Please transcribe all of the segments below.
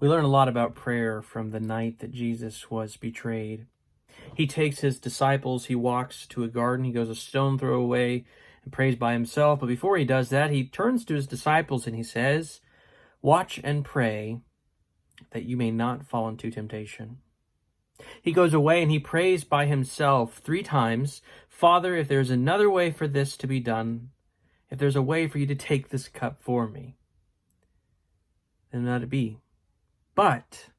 We learn a lot about prayer from the night that Jesus was betrayed. He takes his disciples, he walks to a garden, he goes a stone throw away and prays by himself. But before he does that, he turns to his disciples and he says, "Watch and pray that you may not fall into temptation." He goes away and he prays by himself 3 times. "Father, if there's another way for this to be done, if there's a way for you to take this cup for me, then let it be. But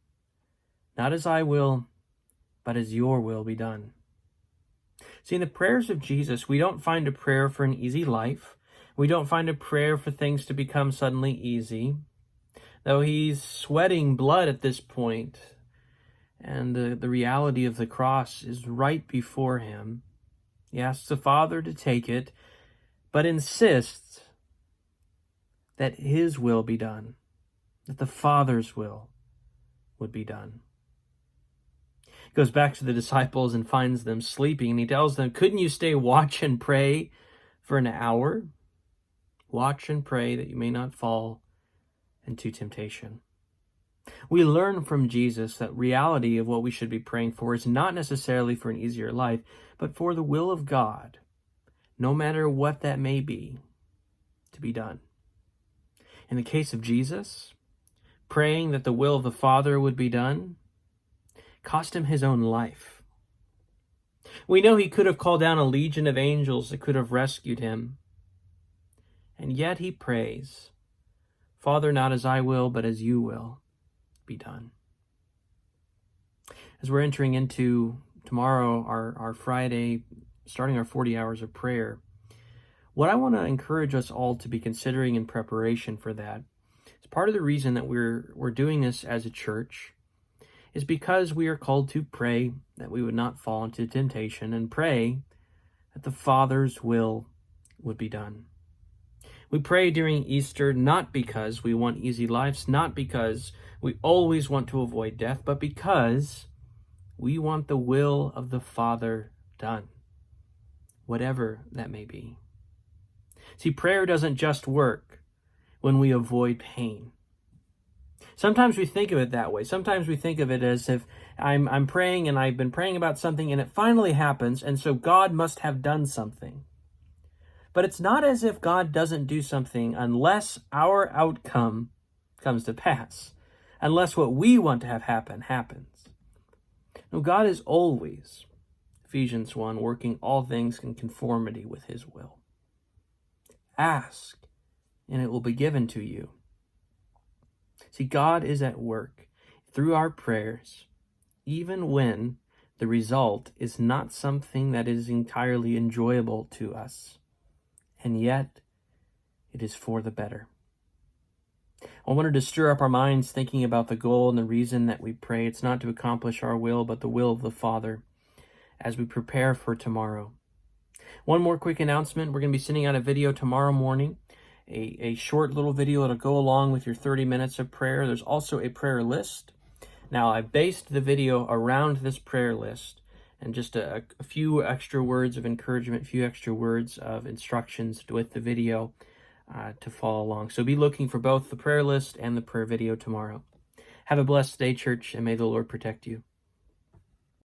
not as I will, but as your will be done." See, in the prayers of Jesus, we don't find a prayer for an easy life. We don't find a prayer for things to become suddenly easy. Though he's sweating blood at this point, and the reality of the cross is right before him, he asks the Father to take it, but insists that his will be done, that the Father's will would be done. He goes back to the disciples and finds them sleeping, and he tells them, "Couldn't you stay watch and pray for an hour? Watch and pray that you may not fall into temptation." We learn from Jesus that reality of what we should be praying for is not necessarily for an easier life, but for the will of God, no matter what that may be, to be done. In the case of Jesus, praying that the will of the Father would be done cost him his own life. We know he could have called down a legion of angels that could have rescued him. And yet he prays, "Father, not as I will, but as you will be done." As we're entering into tomorrow, our Friday, starting our 40 hours of prayer, what I want to encourage us all to be considering in preparation for that is part of the reason that we're doing this as a church is because we are called to pray that we would not fall into temptation and pray that the Father's will would be done. We pray during Easter not because we want easy lives, not because we always want to avoid death, but because we want the will of the Father done, whatever that may be. See, prayer doesn't just work when we avoid pain. Sometimes we think of it that way. Sometimes we think of it as if I'm praying and I've been praying about something and it finally happens, and so God must have done something. But it's not as if God doesn't do something unless our outcome comes to pass, unless what we want to have happen happens. No, God is always, Ephesians 1, working all things in conformity with his will. Ask, and it will be given to you. See, God is at work through our prayers, even when the result is not something that is entirely enjoyable to us. And yet, it is for the better. I wanted to stir up our minds thinking about the goal and the reason that we pray. It's not to accomplish our will, but the will of the Father as we prepare for tomorrow. One more quick announcement. We're going to be sending out a video tomorrow morning, a short little video that'll go along with your 30 minutes of prayer. There's also a prayer list. Now, I based the video around this prayer list and just a few extra words of encouragement, a few extra words of instructions with the video to follow along. So be looking for both the prayer list and the prayer video tomorrow. Have a blessed day, church, and may the Lord protect you.